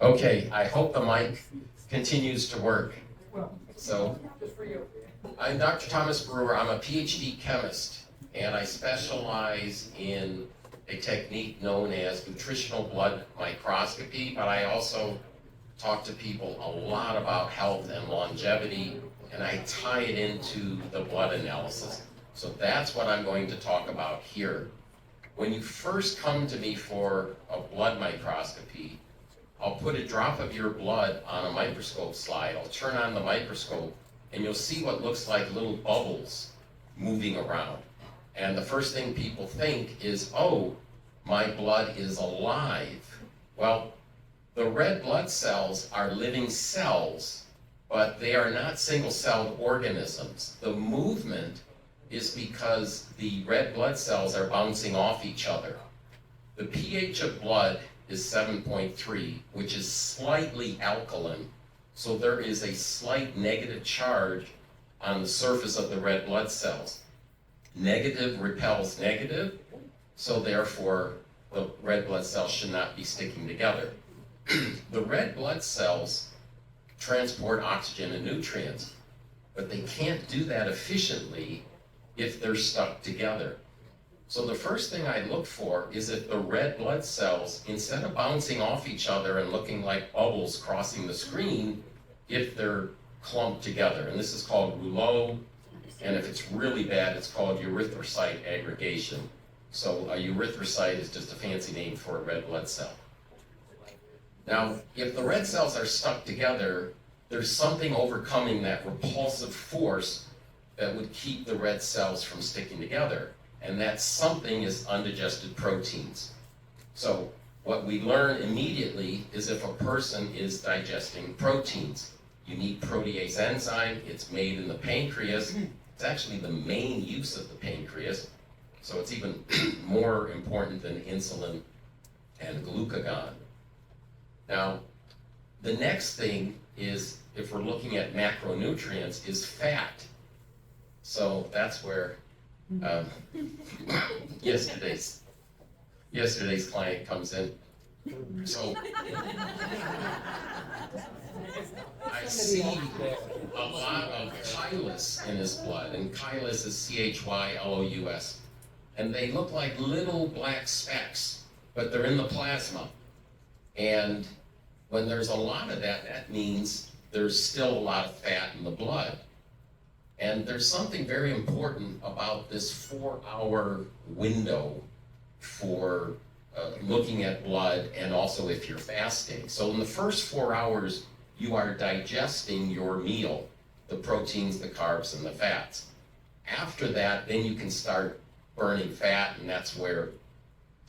Okay, I hope the mic continues to work. So, I'm Dr. Thomas Brewer. I'm a PhD chemist, and I specialize in a technique known as nutritional blood microscopy, but I also talk to people a lot about health and longevity, and I tie it into the blood analysis. So that's what I'm going to talk about here. When you first come to me for a blood microscopy, I'll put a drop of your blood on a microscope slide. I'll turn on the microscope, and you'll see what looks like little bubbles moving around. And the first thing people think is, oh, my blood is alive. Well, the red blood cells are living cells, but they are not single-celled organisms. The movement is because the red blood cells are bouncing off each other. The pH of blood is 7.3, which is slightly alkaline, so there is a slight negative charge on the surface of the red blood cells. Negative repels negative, so therefore the red blood cells should not be sticking together. The red blood cells transport oxygen and nutrients, but they can't do that efficiently if they're stuck together. So the first thing I look for is if the red blood cells, instead of bouncing off each other and looking like bubbles crossing the screen, if they're clumped together. And this is called rouleau, and if it's really bad, it's called erythrocyte aggregation. So a erythrocyte is just a fancy name for a red blood cell. Now, if the red cells are stuck together, there's something overcoming that repulsive force that would keep the red cells from sticking together. And that something is undigested proteins. So what we learn immediately is if a person is digesting proteins. You need protease enzyme, it's made in the pancreas. It's actually the main use of the pancreas. So it's even more important than insulin and glucagon. Now, the next thing is, if we're looking at macronutrients, is fat. So that's where yesterday's client comes in. So I see a lot of chylus in his blood, and chylus is chylous, and they look like little black specks, but they're in the plasma. And when there's a lot of that, that means there's still a lot of fat in the blood. And there's something very important about this 4-hour window for looking at blood, and also if you're fasting. So in the first 4 hours, you are digesting your meal, the proteins, the carbs, and the fats. After that, then you can start burning fat, and that's where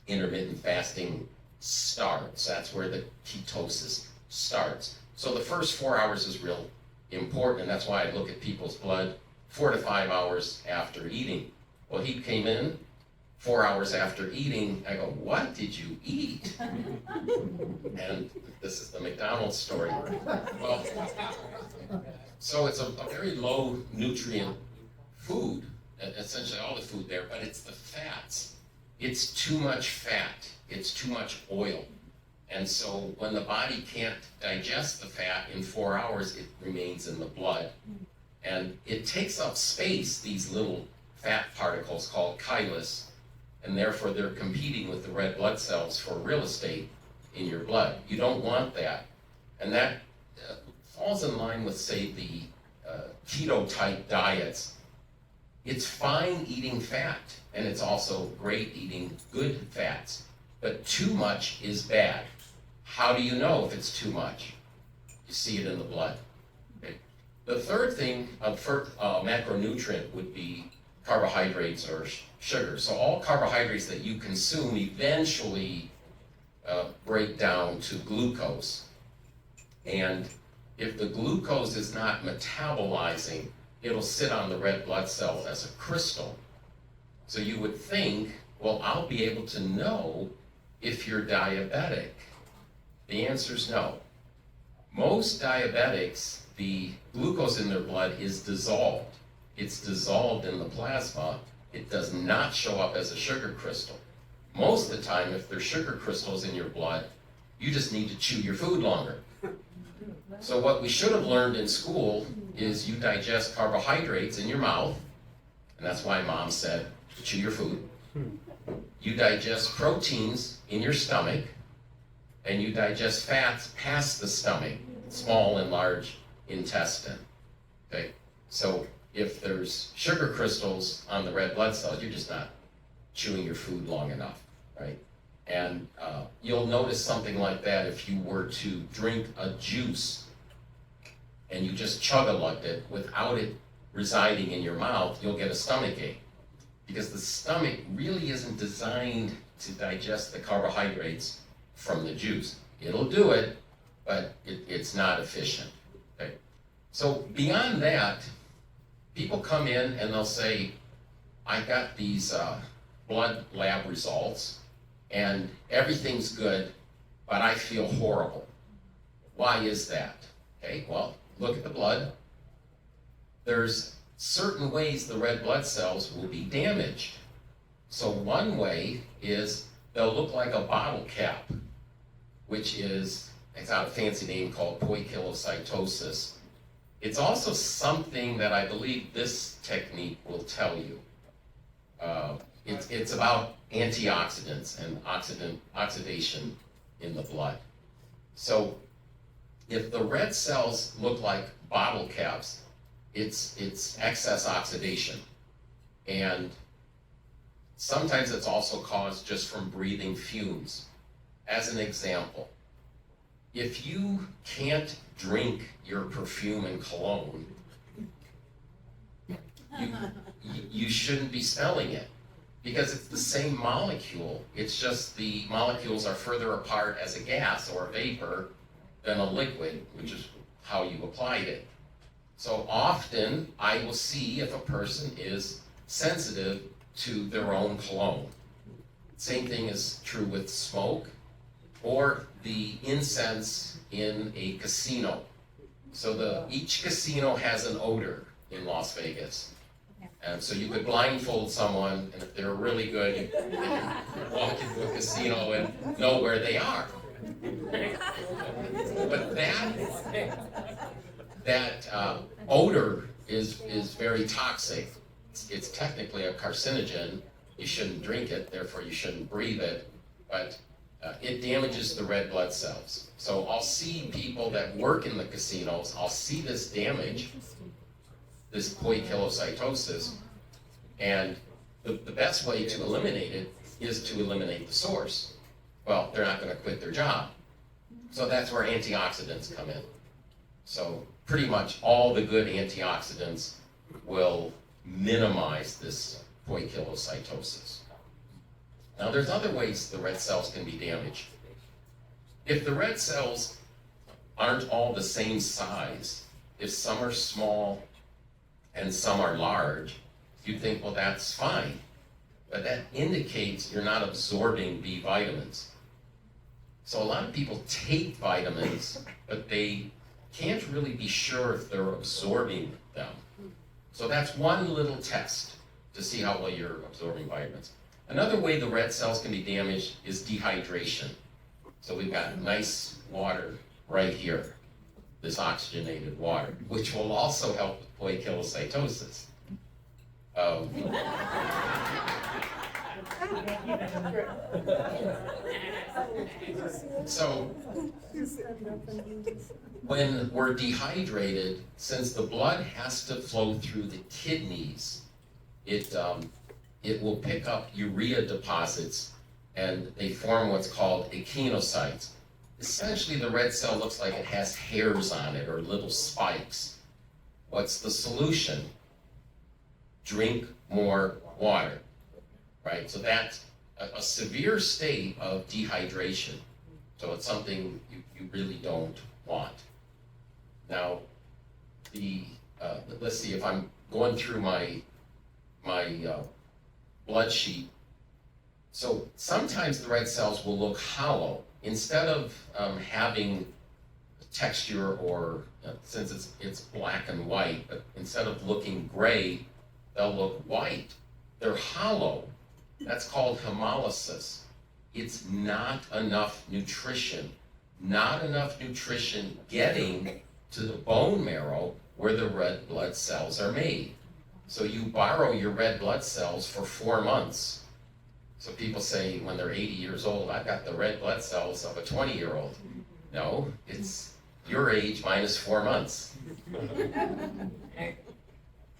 intermittent fasting starts. That's where the ketosis starts. So the first 4 hours is real important, and that's why I look at people's blood 4 to 5 hours after eating. Well, he came in 4 hours after eating. I go, what did you eat? And this is the McDonald's story. Well, so it's a very low nutrient food, essentially all the food there, but it's the fats. It's too much fat. It's too much oil. And so when the body can't digest the fat in 4 hours, it remains in the blood. And it takes up space, these little fat particles called chylus, and therefore they're competing with the red blood cells for real estate in your blood. You don't want that. And that falls in line with, say, the keto-type diets. It's fine eating fat, and it's also great eating good fats. But too much is bad. How do you know if it's too much? You see it in the blood. Okay. The third thing, macronutrient, would be carbohydrates or sugar. So all carbohydrates that you consume eventually break down to glucose. And if the glucose is not metabolizing, it'll sit on the red blood cells as a crystal. So you would think, well, I'll be able to know if you're diabetic. The answer is no. Most diabetics, the glucose in their blood is dissolved. It's dissolved in the plasma. It does not show up as a sugar crystal. Most of the time, if there's sugar crystals in your blood, You just need to chew your food longer. So what we should have learned in school is you digest carbohydrates in your mouth, and that's why Mom said chew your food. You digest proteins in your stomach, and you digest fats past the stomach, small and large intestine. Okay, so if there's sugar crystals on the red blood cells, you're just not chewing your food long enough, right? And you'll notice something like that if you were to drink a juice and you just chug-a-lugged it without it residing in your mouth, you'll get a stomach ache. Because the stomach really isn't designed to digest the carbohydrates from the juice. It'll do it, but it's not efficient. Okay? So beyond that, people come in and they'll say, I got these blood lab results and everything's good, but I feel horrible. Why is that? Okay, well, look at the blood. There's certain ways the red blood cells will be damaged. So one way is they'll look like a bottle cap, which is, it's got a fancy name called poikilocytosis. It's also something that I believe this technique will tell you. It's about antioxidants and oxidation in the blood. So if the red cells look like bottle caps, it's excess oxidation. And sometimes it's also caused just from breathing fumes. As an example, if you can't drink your perfume and cologne, you shouldn't be smelling it, because it's the same molecule. It's just the molecules are further apart as a gas or a vapor than a liquid, which is how you applied it. So often I will see if a person is sensitive to their own cologne. Same thing is true with smoke or the incense in a casino. So each casino has an odor in Las Vegas. And so you could blindfold someone, and if they're really good, you can walk into a casino and know where they are. But that odor is very toxic. It's technically a carcinogen. You shouldn't drink it, therefore you shouldn't breathe it. But it damages the red blood cells. So I'll see people that work in the casinos, I'll see this damage, this poikilocytosis, and the best way to eliminate it is to eliminate the source. Well, they're not going to quit their job. So that's where antioxidants come in. So pretty much all the good antioxidants will minimize this poikilocytosis. Now there's other ways the red cells can be damaged. If the red cells aren't all the same size, if some are small and some are large, you think, well, that's fine. But that indicates you're not absorbing B vitamins. So a lot of people take vitamins, but they can't really be sure if they're absorbing them. So that's one little test to see how well you're absorbing vitamins. Another way the red cells can be damaged is dehydration. So we've got nice water right here, this oxygenated water, which will also help with poikilocytosis. So when we're dehydrated, since the blood has to flow through the kidneys, it will pick up urea deposits and they form what's called echinocytes. Essentially, the red cell looks like it has hairs on it or little spikes. What's the solution? Drink more water, right? So that's a severe state of dehydration. So it's something you really don't want. Now, let's see, if I'm going through my blood sheet, so sometimes the red cells will look hollow. Instead of having texture or, since it's black and white, but instead of looking gray, they'll look white. They're hollow. That's called hemolysis. It's not enough nutrition not enough nutrition getting to the bone marrow where the red blood cells are made. So you borrow your red blood cells for 4 months. So people say when they're 80 years old, I've got the red blood cells of a 20-year-old. No, it's your age minus 4 months.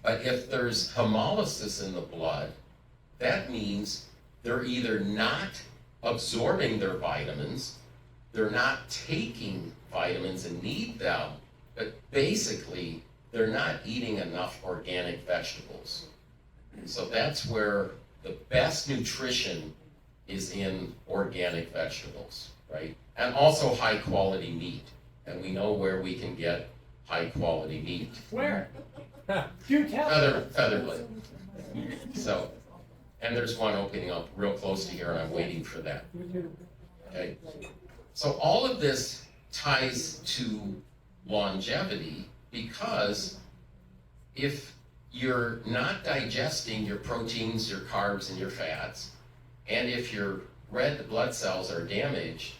But if there's hemolysis in the blood, that means they're either not absorbing their vitamins, they're not taking vitamins and need them, but basically they're not eating enough organic vegetables. So that's where the best nutrition is in organic vegetables, right? And also high quality meat. And we know where we can get high quality meat. Where? Do tell. Featherlip. So, and there's one opening up real close to here, and I'm waiting for that. Okay. So all of this ties to longevity, because if you're not digesting your proteins, your carbs, and your fats, and if your red blood cells are damaged,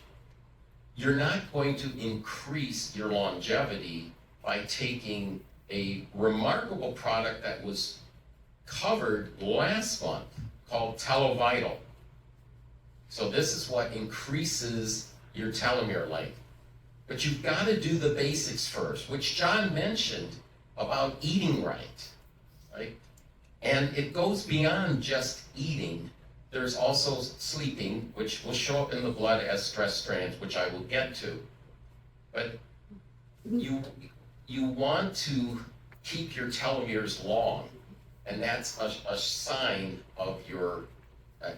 you're not going to increase your longevity by taking a remarkable product that was covered last month called Televital. So this is what increases your telomere length. But you've got to do the basics first, which John mentioned about eating right? And it goes beyond just eating. There's also sleeping, which will show up in the blood as stress strands, which I will get to. But you want to keep your telomeres long, and that's a sign of your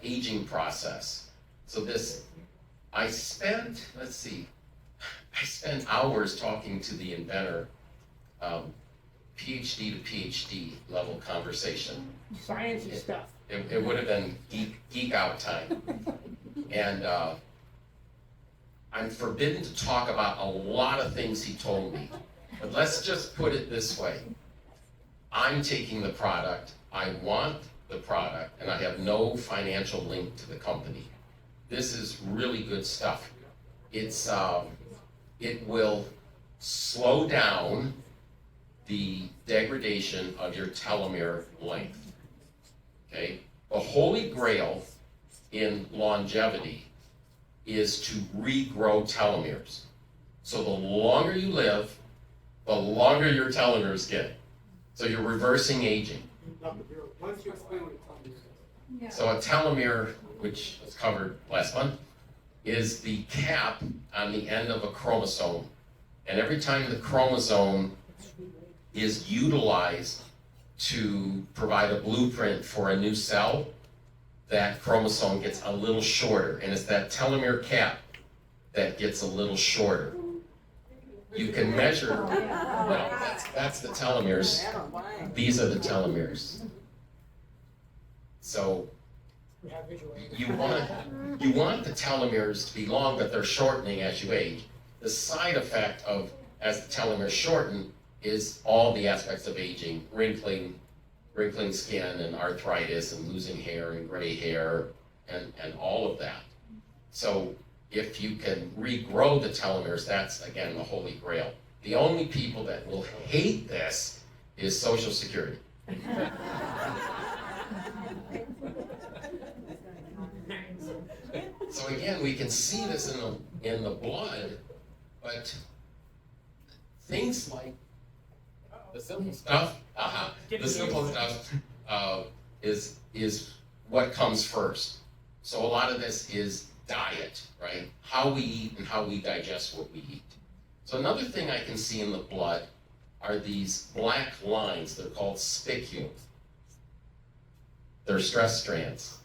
aging process. So I spent hours talking to the inventor, PhD to PhD level conversation. Science stuff. It would have been geek out time. And I'm forbidden to talk about a lot of things he told me. But let's just put it this way. I'm taking the product, I want the product, and I have no financial link to the company. This is really good stuff. It will slow down the degradation of your telomere length. Okay? The holy grail in longevity is to regrow telomeres. So the longer you live, the longer your telomeres get. So you're reversing aging. So a telomere, which was covered last month, is the cap on the end of a chromosome. And every time the chromosome is utilized to provide a blueprint for a new cell, that chromosome gets a little shorter, and it's that telomere cap that gets a little shorter. You can measure, well, that's the telomeres. These are the telomeres. So you want the telomeres to be long, but they're shortening as you age. The side effect of, as the telomeres shorten, is all the aspects of aging, wrinkling skin and arthritis and losing hair and gray hair and all of that. So if you can regrow the telomeres, that's again the holy grail. The only people that will hate this is Social Security. So again, we can see this in the blood, but things like the simple stuff, is what comes first. So a lot of this is diet, right? How we eat and how we digest what we eat. So another thing I can see in the blood are these black lines. They're called spicules. They're stress strands.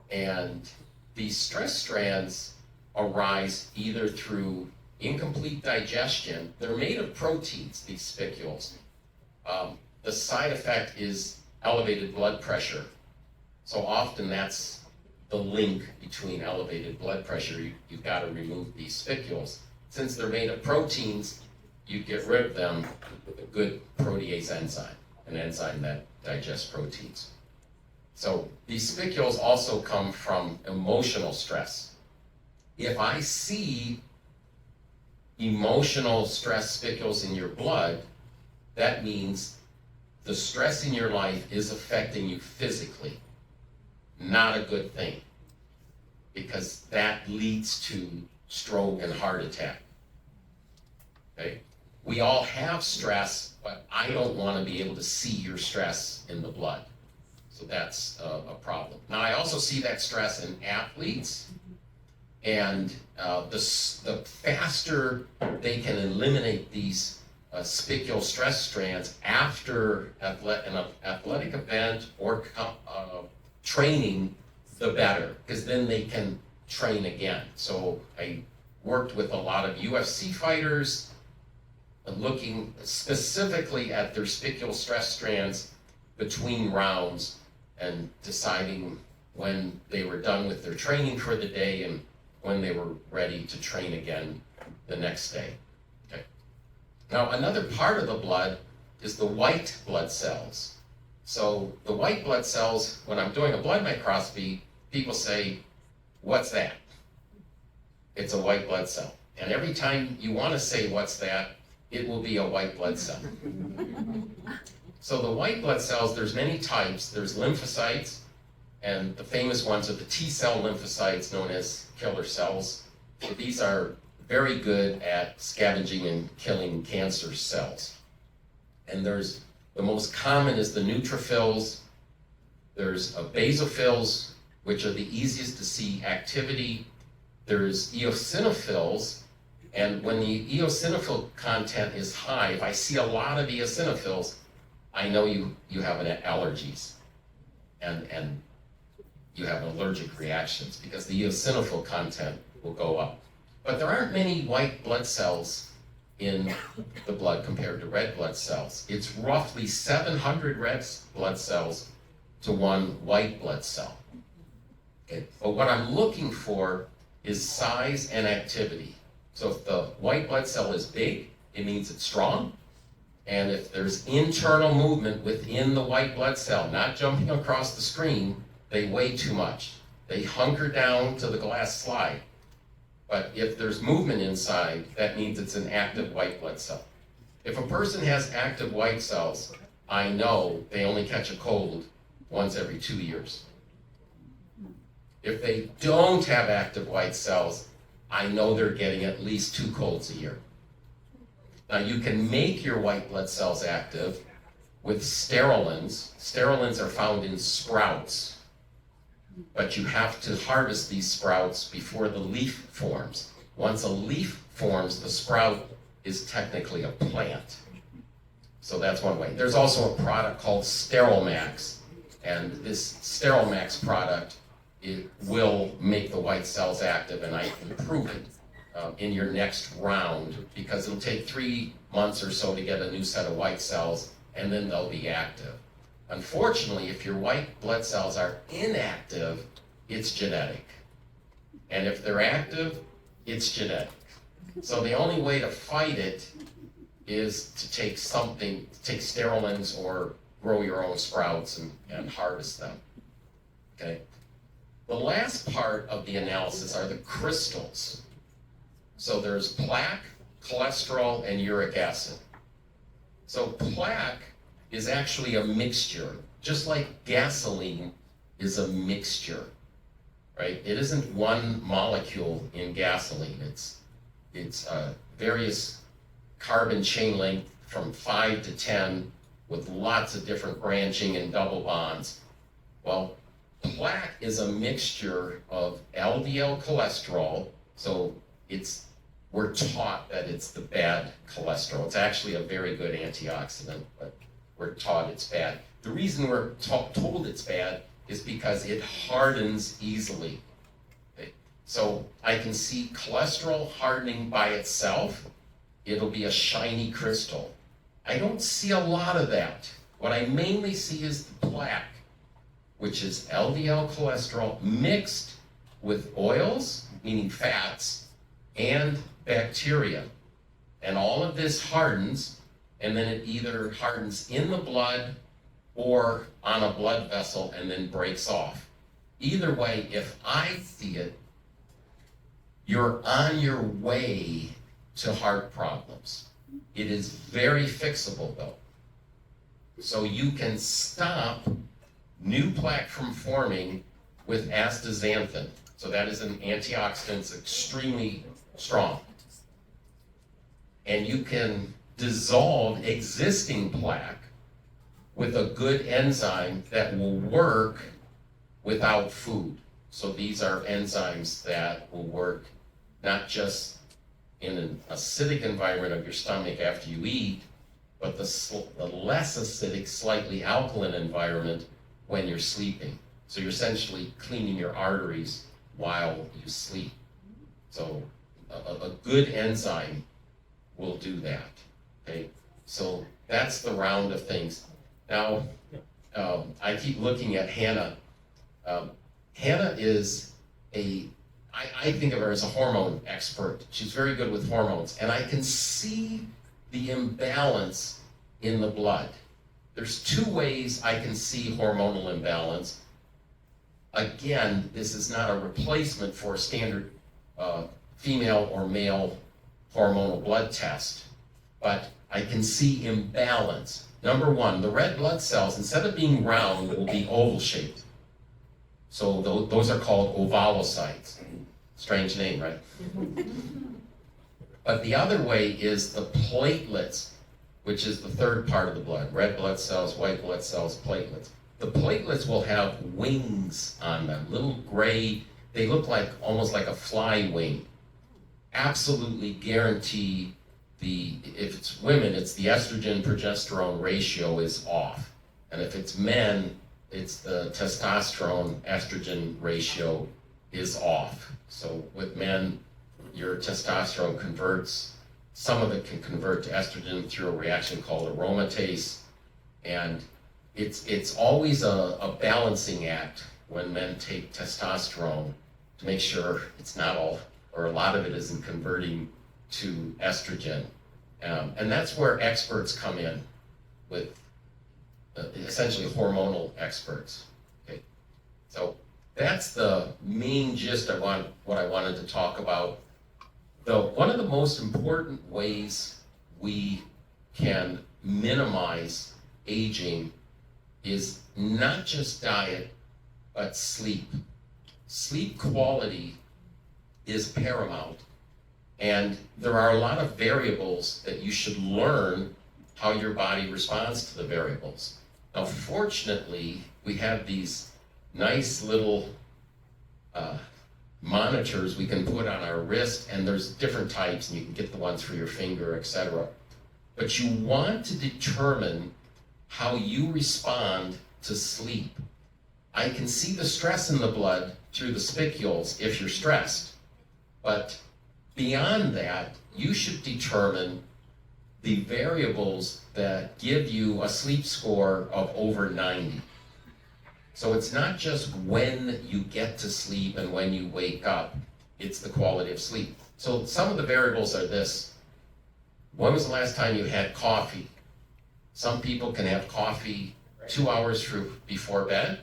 And these stress strands arise either through incomplete digestion. They're made of proteins, these spicules. The side effect is elevated blood pressure. So often that's the link between elevated blood pressure. You've got to remove these spicules. Since they're made of proteins, you get rid of them with a good protease enzyme, an enzyme that digests proteins. So these spicules also come from emotional stress. If I see emotional stress spicules in your blood, that means the stress in your life is affecting you physically. Not a good thing, because that leads to stroke and heart attack. Okay? We all have stress, but I don't want to be able to see your stress in the blood. So that's a problem. Now, I also see that stress in athletes, and the faster they can eliminate these spicule stress strands after an athletic event or training, the better, because then they can train again. So I worked with a lot of UFC fighters, looking specifically at their spicule stress strands between rounds and deciding when they were done with their training for the day and when they were ready to train again the next day. Okay. Now, another part of the blood is the white blood cells. So the white blood cells, when I'm doing a blood microscopy, people say, "What's that?" It's a white blood cell. And every time you want to say, "What's that?" it will be a white blood cell. So the white blood cells, there's many types. There's lymphocytes, and the famous ones are the T-cell lymphocytes, known as killer cells. So these are very good at scavenging and killing cancer cells. And there's the most common is the neutrophils. There's basophils, which are the easiest to see activity. There's eosinophils, and when the eosinophil content is high, if I see a lot of eosinophils, I know you have allergies and you have allergic reactions, because the eosinophil content will go up. But there aren't many white blood cells in the blood compared to red blood cells. It's roughly 700 red blood cells to one white blood cell. Okay. But what I'm looking for is size and activity. So if the white blood cell is big, it means it's strong. And if there's internal movement within the white blood cell, not jumping across the screen, they weigh too much. They hunker down to the glass slide. But if there's movement inside, that means it's an active white blood cell. If a person has active white cells, I know they only catch a cold once every 2 years. If they don't have active white cells, I know they're getting at least 2 colds a year. Now, you can make your white blood cells active with sterolins. Sterolins are found in sprouts, but you have to harvest these sprouts before the leaf forms. Once a leaf forms, the sprout is technically a plant. So that's one way. There's also a product called Sterilmax, and this Sterilmax product, it will make the white cells active, and I improve it in your next round, because it'll take 3 months or so to get a new set of white cells, and then they'll be active. Unfortunately, if your white blood cells are inactive, it's genetic. And if they're active, it's genetic. So the only way to fight it is to take sterolins or grow your own sprouts and harvest them. Okay? The last part of the analysis are the crystals. So there's plaque, cholesterol, and uric acid. So plaque is actually a mixture, just like gasoline is a mixture, right? It isn't one molecule in gasoline. It's various carbon chain length from 5 to 10 with lots of different branching and double bonds. Well, plaque is a mixture of LDL cholesterol, so we're taught that it's the bad cholesterol. It's actually a very good antioxidant, but we're taught it's bad. The reason we're told it's bad is because it hardens easily. Okay? So I can see cholesterol hardening by itself. It'll be a shiny crystal. I don't see a lot of that. What I mainly see is the plaque, which is LDL cholesterol mixed with oils, meaning fats, and bacteria. And all of this hardens, and then it either hardens in the blood or on a blood vessel and then breaks off. Either way, if I see it, you're on your way to heart problems. It is very fixable though. So you can stop new plaque from forming with astaxanthin. So that is an antioxidant, it's extremely strong. And you can dissolve existing plaque with a good enzyme that will work without food. So these are enzymes that will work not just in an acidic environment of your stomach after you eat, but the less acidic, slightly alkaline environment when you're sleeping. So you're essentially cleaning your arteries while you sleep. So a good enzyme will do that, okay? So that's the round of things. Now, I keep looking at Hannah. Hannah is I think of her as a hormone expert. She's very good with hormones, and I can see the imbalance in the blood. There's two ways I can see hormonal imbalance. Again, this is not a replacement for a standard female or male hormonal blood test, but I can see imbalance. Number one, the red blood cells, instead of being round, will be oval shaped. So those are called ovalocytes. Strange name, right? But the other way is the platelets, which is the third part of the blood. Red blood cells, white blood cells, platelets. The platelets will have wings on them, little gray, they look like almost like a fly wing. Absolutely guarantee if it's women, it's the estrogen progesterone ratio is off. And if it's men, it's the testosterone estrogen ratio is off. So with men, your testosterone converts, some of it can convert to estrogen through a reaction called aromatase. And it's always a balancing act when men take testosterone to make sure it's not all, or a lot of it isn't converting to estrogen. And that's where experts come in with essentially hormonal experts. Okay, so that's the main gist of what I wanted to talk about. One of the most important ways we can minimize aging is not just diet, but sleep. Sleep quality is paramount. And there are a lot of variables that you should learn how your body responds to the variables. Now, fortunately, we have these nice little monitors we can put on our wrist, and there's different types, and you can get the ones for your finger, etc. But you want to determine how you respond to sleep. I can see the stress in the blood through the spicules if you're stressed, but beyond that, you should determine the variables that give you a sleep score of over 90. So it's not just when you get to sleep and when you wake up, it's the quality of sleep. So some of the variables are this. When was the last time you had coffee? Some people can have coffee 2 hours before bed,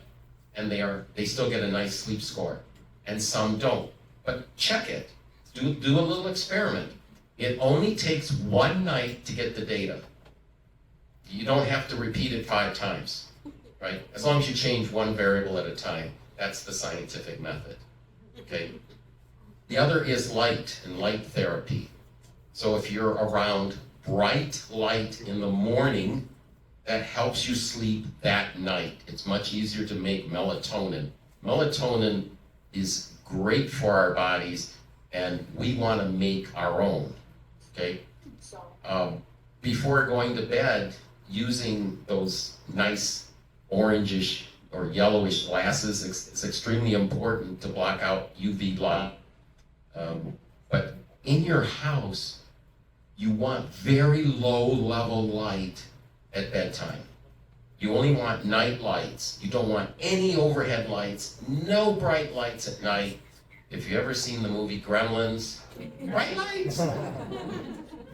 and they still get a nice sleep score, and some don't. But check it. Do a little experiment. It only takes one night to get the data. You don't have to repeat it 5 times, right? As long as you change one variable at a time. That's the scientific method, okay? The other is light and light therapy. So if you're around bright light in the morning, that helps you sleep that night. It's much easier to make melatonin. Melatonin is great for our bodies, and we want to make our own, okay? Before going to bed, using those nice orangish or yellowish glasses, it's extremely important to block out UV light. But in your house, you want very low level light at bedtime. You only want night lights. You don't want any overhead lights, no bright lights at night. If you've ever seen the movie Gremlins, bright lights.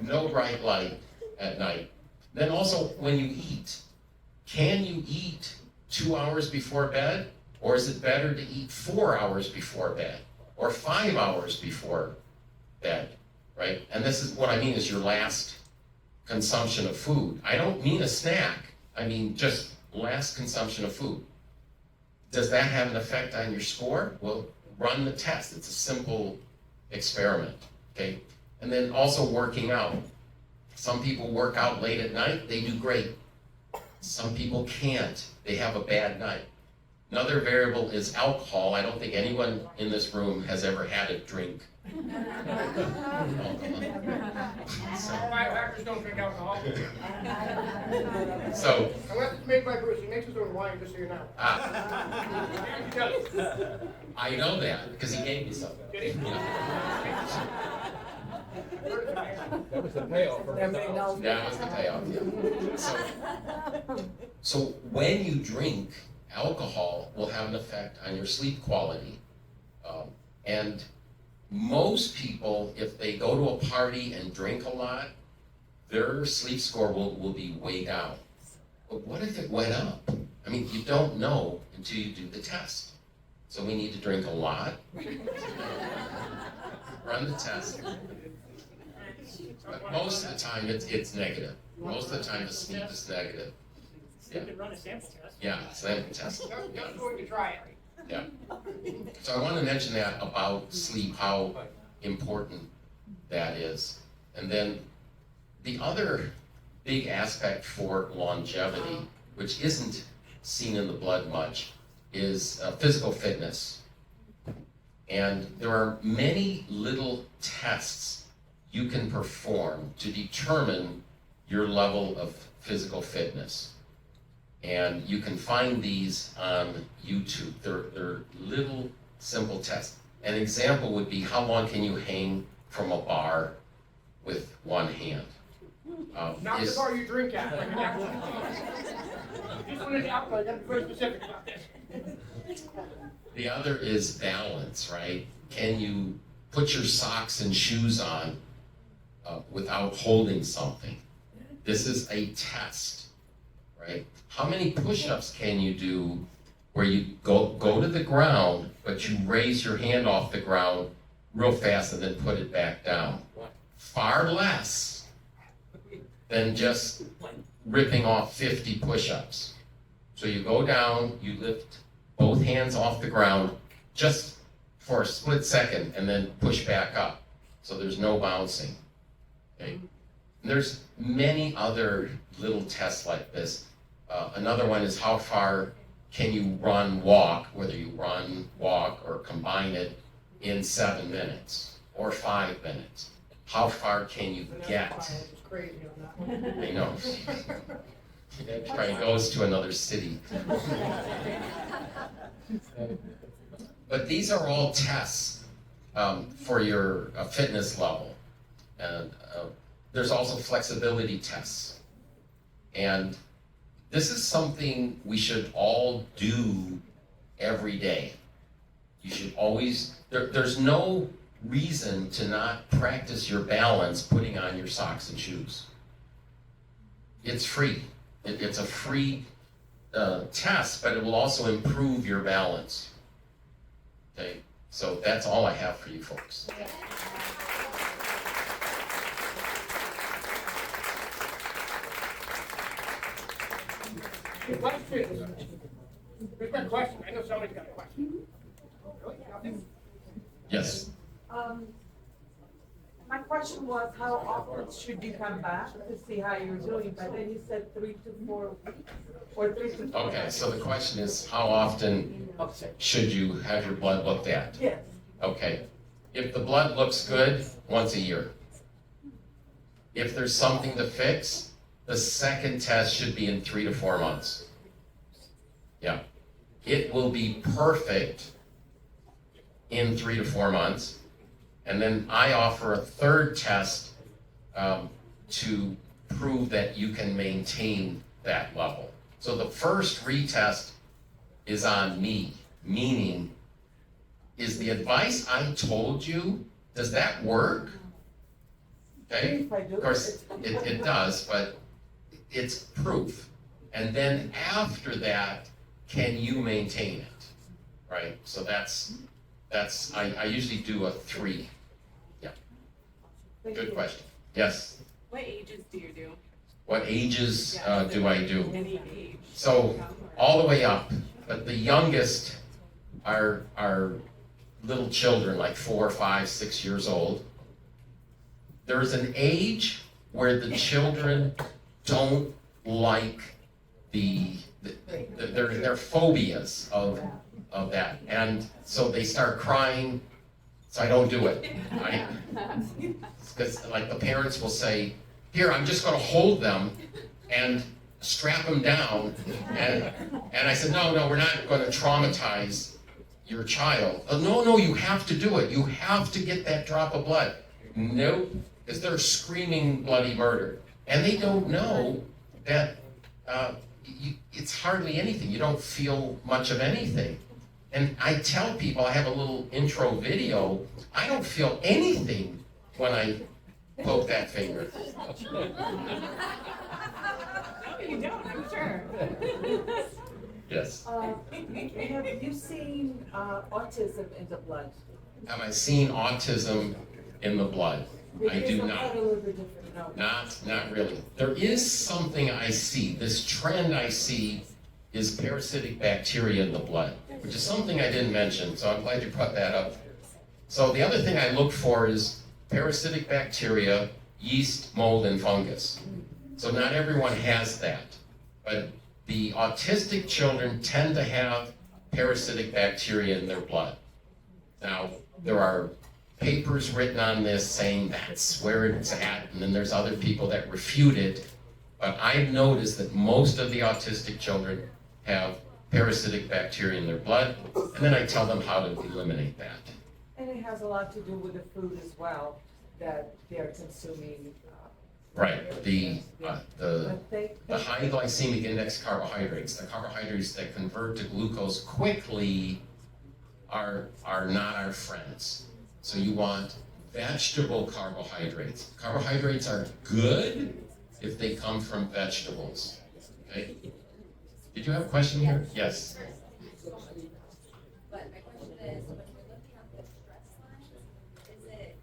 No bright light at night. Then also when you eat, can you eat 2 hours before bed? Or is it better to eat 4 hours before bed? Or 5 hours before bed? right? And this is what I mean is your last consumption of food. I don't mean a snack. I mean just last consumption of food. Does that have an effect on your score? Well, run the test. It's a simple experiment, okay? And then also working out. Some people work out late at night, they do great. Some people can't, they have a bad night. Another variable is alcohol. I don't think anyone in this room has ever had a drink. Biohackers don't drink alcohol. So, Unless it's made by Bruce, he makes his own wine, just so you know. I know that because he gave me some. That was the payoff for McDonald's. That was the payoff, yeah. So when you drink, alcohol will have an effect on your sleep quality. And most people, if they go to a party and drink a lot, their sleep score will be way down. But what if it went up? I mean, you don't know until you do the test. So we need to drink a lot. Run the test. But most of the time, it's negative. Most of the time, the sleep is negative. You can run a sample test. Yeah, sample test. Just going to try it. Yeah. So I want to mention that about sleep, how important that is. And then the other big aspect for longevity, which isn't seen in the blood much, is physical fitness. And there are many little tests you can perform to determine your level of physical fitness. And you can find these on YouTube. They're little simple tests. An example would be how long can you hang from a bar with one hand? Not the bar you drink at. Just wanted to alcohol, you gotta be very specific about this. The other is balance, right? Can you put your socks and shoes on without holding something? This is a test, right? How many push-ups can you do where you go to the ground, but you raise your hand off the ground real fast and then put it back down? Far less than just ripping off 50 push-ups. So you go down, you lift both hands off the ground just for a split second and then push back up. So there's no bouncing. Okay? And there's many other little tests like this. Another one is how far can you run, walk, whether you run, walk, or combine it in 7 minutes or 5 minutes. How far can you get? It's crazy on that one. I know. It probably goes to another city. But these are all tests for your fitness level. And there's also flexibility tests. And this is something we should all do every day. You should always, there's no reason to not practice your balance putting on your socks and shoes. It's free. It's a free test, but it will also improve your balance. Okay, so that's all I have for you folks. Questions? Who's got a question? I know somebody's got a question. Really? Nothing? Yes. My question was, how often should you come back to see how you're doing? But then you said 3 to 4 weeks, or 3 to 4 Okay, so the question is, how often should you have your blood looked at? Yes. Okay, if the blood looks good, once a year. If there's something to fix, the second test should be in 3 to 4 months. Yeah, it will be perfect in 3 to 4 months. And then I offer a third test to prove that you can maintain that level. So the first retest is on me, meaning, is the advice I told you, does that work? Okay, of course it does, but it's proof. And then after that, can you maintain it, right? So that's I usually do a 3. Yeah. Thank Good you. question. Yes. What ages do you do? What ages do I do? Any age. So all the way up, but the youngest are little children, like 4, 5, 6 years old. There's an age where the children don't like their phobias of that, and so they start crying. So I don't do it. Because like the parents will say, "Here, I'm just going to hold them and strap them down," and I said, "No, we're not going to traumatize your child." "Oh, no, you have to do it. You have to get that drop of blood." Nope, because they're screaming bloody murder, and they don't know that it's hardly anything. You don't feel much of anything. And I tell people, I have a little intro video, I don't feel anything when I poke that finger. No, you don't, I'm sure. Yes. Have you seen autism in the blood? Have I seen autism in the blood? I do Because not. a little bit different, no. Not really. There is something I see. This trend I see is parasitic bacteria in the blood, which is something I didn't mention, so I'm glad you brought that up. So the other thing I look for is parasitic bacteria, yeast, mold, and fungus. So not everyone has that, but the autistic children tend to have parasitic bacteria in their blood. Now, there are papers written on this saying that's where it's at, and then there's other people that refute it. But I've noticed that most of the autistic children have parasitic bacteria in their blood, and then I tell them how to eliminate that. And it has a lot to do with the food as well, that they're consuming. Right, the But they- high glycemic index carbohydrates, the carbohydrates that convert to glucose quickly are not our friends. So you want vegetable carbohydrates. Carbohydrates are good if they come from vegetables. Okay? Did you have a question here? Yes. But my question is, when we're looking at the stress lines, is it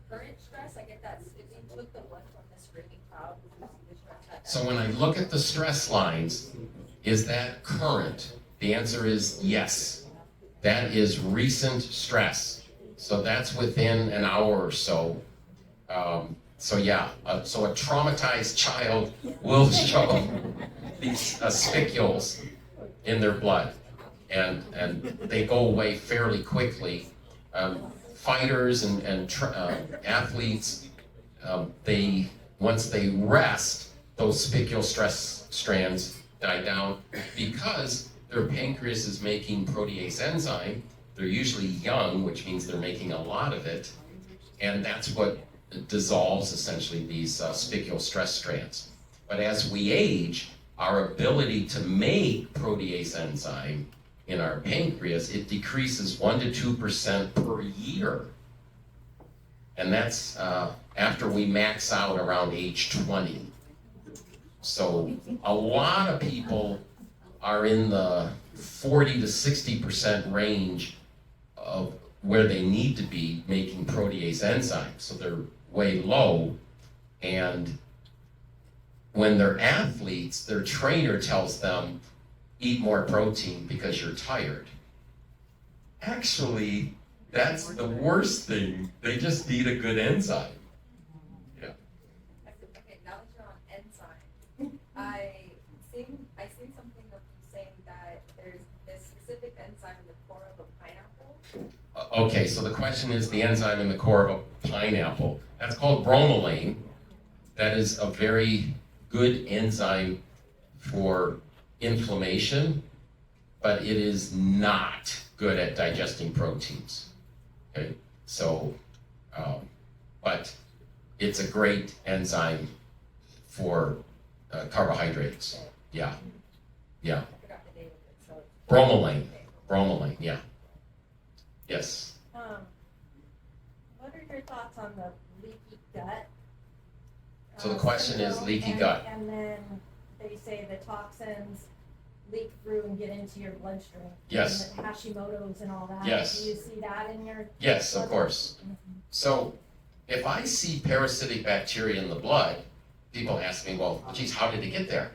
current stress? I get that, if you took the blood from the screening crowd, would you see the stress at So when I look at the stress lines, is that current? The answer is yes. That is recent stress. So that's within an hour or so. So a traumatized child will show these spicules in their blood, and they go away fairly quickly. Fighters and athletes, once they rest, those spicule stress strands die down because their pancreas is making protease enzyme. They're usually young, which means they're making a lot of it, and that's what dissolves essentially these spicule stress strands. But as we age, our ability to make protease enzyme in our pancreas, it decreases 1% to 2% per year. And that's after we max out around age 20. So a lot of people are in the 40 to 60% range of where they need to be making protease enzymes. So they're way low. And when they're athletes, their trainer tells them, eat more protein because you're tired. Actually, that's the worst thing. They just need a good enzyme. Yeah. Okay, now that you're on enzyme, I seen something of you saying that there's this specific enzyme in the core of a pineapple. Okay, so the question is the enzyme in the core of a pineapple. That's called bromelain. That is a very good enzyme for inflammation, but it is not good at digesting proteins. Okay, so, but it's a great enzyme for carbohydrates. Yeah, yeah. I forgot the name of it, so. Bromelain, yeah. Yes. What are your thoughts on the leaky gut? So the question is syndrome? leaky And- gut. And then they say the toxins leak through and get into your bloodstream. Yes. And the Hashimoto's and all that. Yes. Do you see that in your? Yes, of course. So If I see parasitic bacteria in the blood, people ask me, well, geez, how did it get there?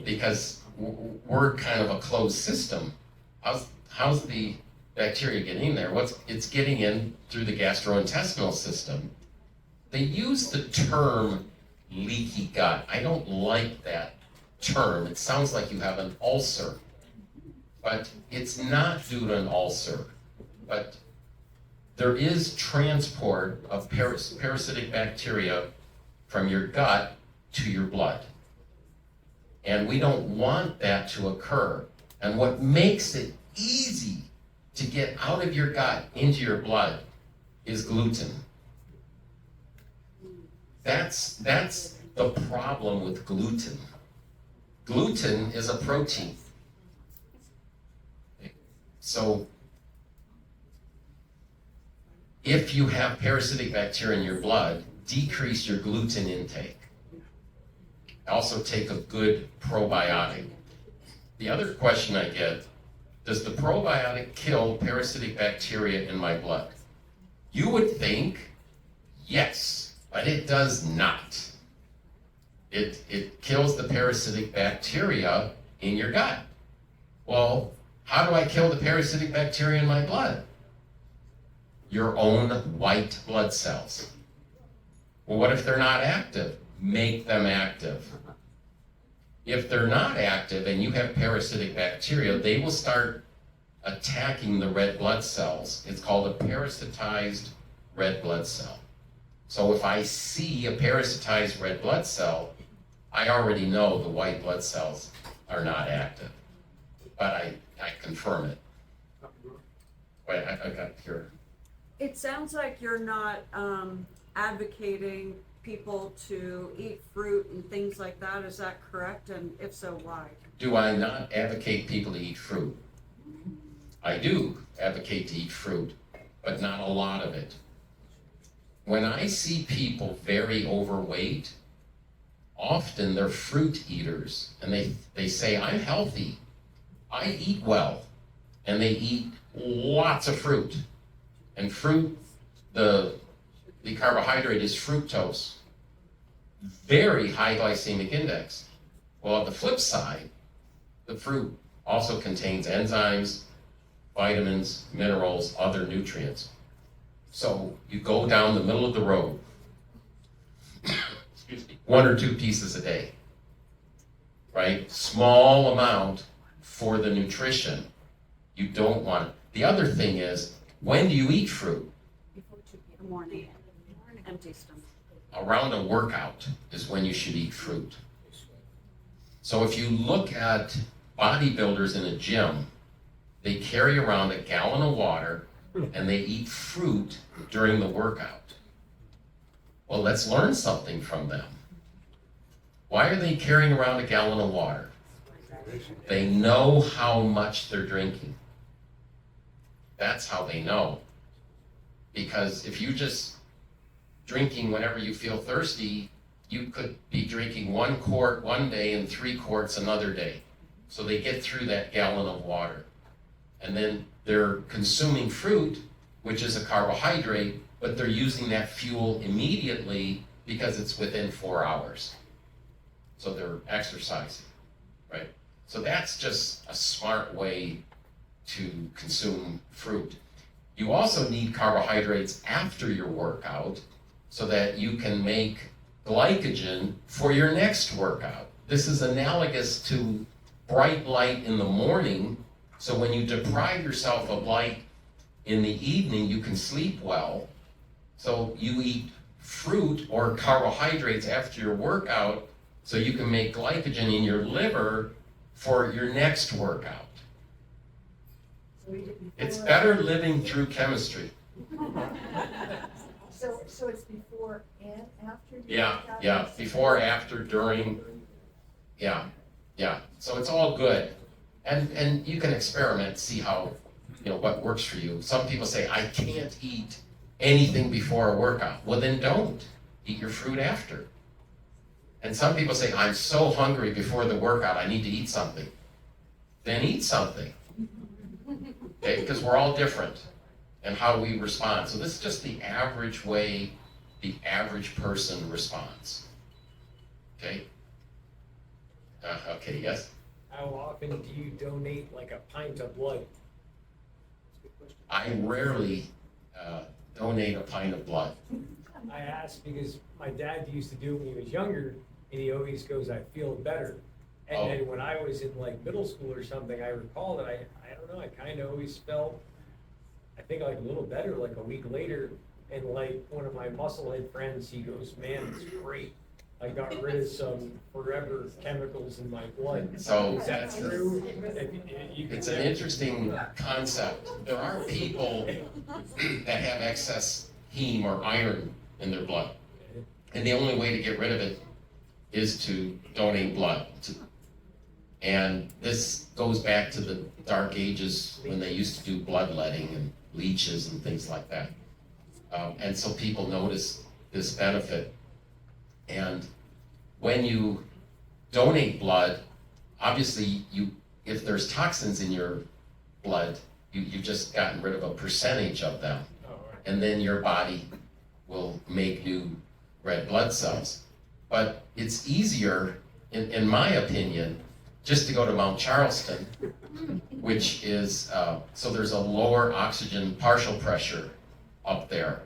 Because we're kind of a closed system. How's the bacteria getting in there? It's getting in through the gastrointestinal system. They use the term leaky gut. I don't like that term. It sounds like you have an ulcer, but it's not due to an ulcer. But there is transport of parasitic bacteria from your gut to your blood. And we don't want that to occur. And what makes it easy to get out of your gut into your blood is gluten. That's the problem with gluten. Gluten is a protein. So if you have parasitic bacteria in your blood, decrease your gluten intake. Also take a good probiotic. The other question I get, does the probiotic kill parasitic bacteria in my blood? You would think yes, but it does not. It kills the parasitic bacteria in your gut. Well, how do I kill the parasitic bacteria in my blood? Your own white blood cells. Well, what if they're not active? Make them active. If they're not active and you have parasitic bacteria, they will start attacking the red blood cells. It's called a parasitized red blood cell. So if I see a parasitized red blood cell, I already know the white blood cells are not active. But I confirm it. Wait, I got here. It sounds like you're not advocating people to eat fruit and things like that. Is that correct? And if so, why? Do I not advocate people to eat fruit? I do advocate to eat fruit, but not a lot of it. When I see people very overweight, often they're fruit eaters, and they say, I'm healthy, I eat well, and they eat lots of fruit. And fruit, the carbohydrate is fructose, very high glycemic index. Well, on the flip side, the fruit also contains enzymes, vitamins, minerals, other nutrients. So you go down the middle of the road, excuse me, 1 or 2 pieces a day, right? Small amount for the nutrition. You don't want it. The other thing is, when do you eat fruit? Before 2 p.m. Morning. Empty stomach. Around a workout is when you should eat fruit. So if you look at bodybuilders in a gym, they carry around a gallon of water and they eat fruit during the workout. Well, let's learn something from them. Why are they carrying around a gallon of water? They know how much they're drinking. That's how they know. Because if you just drinking whenever you feel thirsty, you could be drinking 1 quart one day and 3 quarts another day. So they get through that gallon of water. And then they're consuming fruit, which is a carbohydrate, but they're using that fuel immediately because it's within 4 hours. So they're exercising, right? So that's just a smart way to consume fruit. You also need carbohydrates after your workout so that you can make glycogen for your next workout. This is analogous to bright light in the morning. So when you deprive yourself of light in the evening, you can sleep well. So you eat fruit or carbohydrates after your workout so you can make glycogen in your liver for your next workout. It's better living through chemistry. So it's before and after? Yeah, before, after, during, yeah. So it's all good. And you can experiment, see how, what works for you. Some people say, I can't eat anything before a workout. Well, then don't. Eat your fruit after. And some people say, I'm so hungry before the workout, I need to eat something. Then eat something. Okay, because we're all different. and how we respond. So this is just the average way the average person responds. Okay? Okay, yes? How often do you donate like a pint of blood? I rarely donate a pint of blood. I ask because my dad used to do it when he was younger, and he always goes, I feel better. And Oh. then when I was in like middle school or something, I recall that I don't know, I kind of always felt, I think like a little better like a week later. And like one of my musclehead friends, he goes, man, it's great. I got rid of some forever chemicals in my blood. So Is that that's- true? You It's can an interesting concept. There are people that have excess heme or iron in their blood. And the only way to get rid of it is to donate blood. And this goes back to the dark ages when they used to do bloodletting and leeches and things like that. And so people notice this benefit. And when you donate blood, obviously if there's toxins in your blood, you've just gotten rid of a percentage of them. And then your body will make new red blood cells. But it's easier, in my opinion, just to go to Mount Charleston, which is, so there's a lower oxygen partial pressure up there.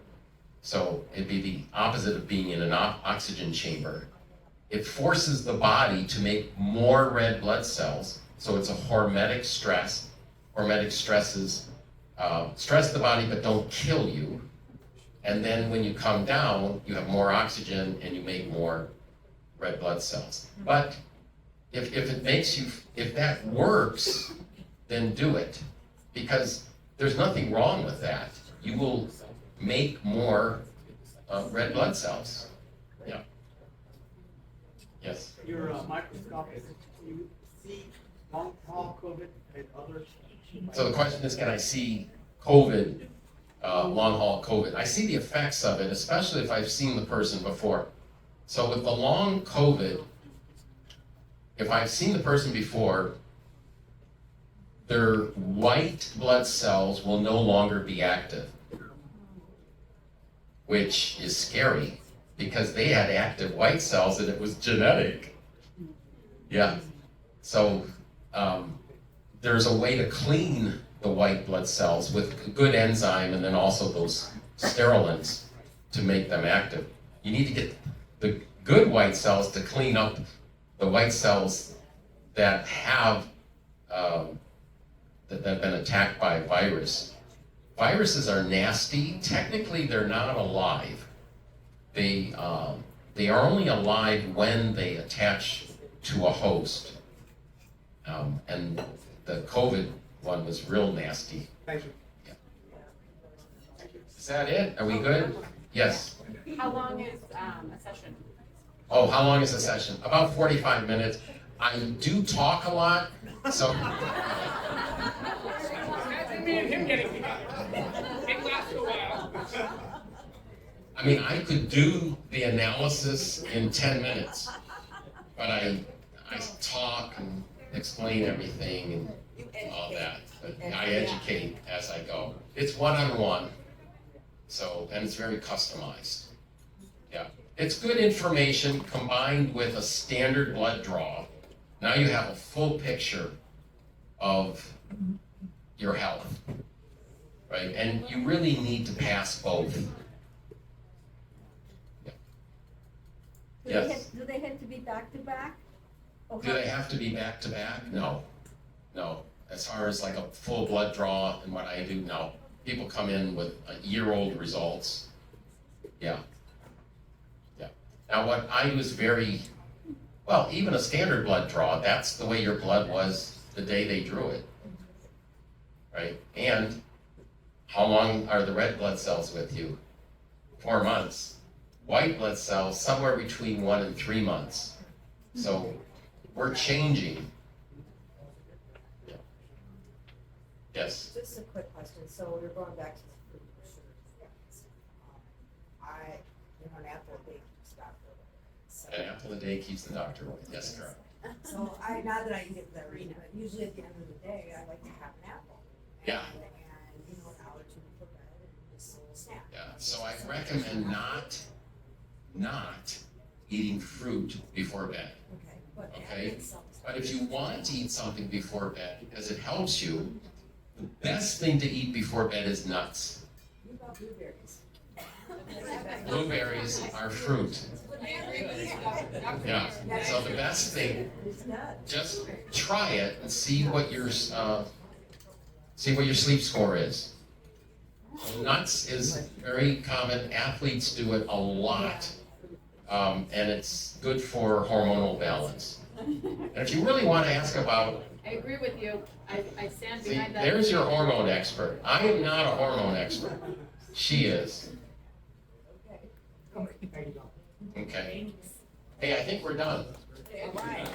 So it'd be the opposite of being in an oxygen chamber. It forces the body to make more red blood cells, so it's a hormetic stress. Hormetic stresses stress the body but don't kill you. And then when you come down, you have more oxygen and you make more red blood cells. But if it makes you, if that works, then do it. Because there's nothing wrong with that. You will make more red blood cells. Yeah. Yes. Your microscopic, you see long haul COVID and others? So the question is, can I see COVID, long haul COVID? I see the effects of it, especially if I've seen the person before. So with the long COVID, if I've seen the person before, their white blood cells will no longer be active, which is scary because they had active white cells and it was genetic. Yeah. So there's a way to clean the white blood cells with good enzyme and then also those sterolints to make them active. You need to get the good white cells to clean up the white cells that have that have been attacked by a virus. Viruses are nasty. Technically, they're not alive. They are only alive when they attach to a host. And the COVID one was real nasty. Thank you. Is that it? Are we good? Yes. How long is a session? Oh, how long is the session? About 45 minutes. I do talk a lot, so Imagine me and him getting together. It lasts a while. I mean, I could do the analysis in 10 minutes, but I talk and explain everything and all that. But I educate as I go. It's one-on-one, so, and it's very customized. Yeah. It's good information combined with a standard blood draw. Now you have a full picture of your health, right? And you really need to pass both. Yeah. Yes. Do they have to be back to back? Do they have to be back to back? No. No. As far as like a full blood draw and what I do, no. People come in with year-old results. Yeah. Yeah. Now what I do is very, well, even a standard blood draw, that's the way your blood was the day they drew it. Right? And how long are the red blood cells with you? 4 months. White blood cells, somewhere between 1 and 3 months. So we're changing. Yeah. Yes. Just a quick question, so you're going back to the fruit and sugar things. An apple a day keeps the doctor away. So- An apple a day keeps the doctor away. Yes, correct. So not that I can get that reading, but usually at the end of the day, I like to have an apple. Yeah. And an hour or two before bed, Yeah, so I recommend not eating fruit before bed. Okay, but Okay. adding something. But if you want to eat something before bed because it helps you, the best thing to eat before bed is nuts. What about blueberries? Blueberries are fruit. Yeah, so the best thing, It's not. just try it and see what your sleep score is. Nuts is very common. Athletes do it a lot, and it's good for hormonal balance. And if you really want to ask about, I agree with you. I stand see, behind that. there's your hormone expert. I am not a hormone expert. She is. There you go. Okay. Hey, I think we're done. All right.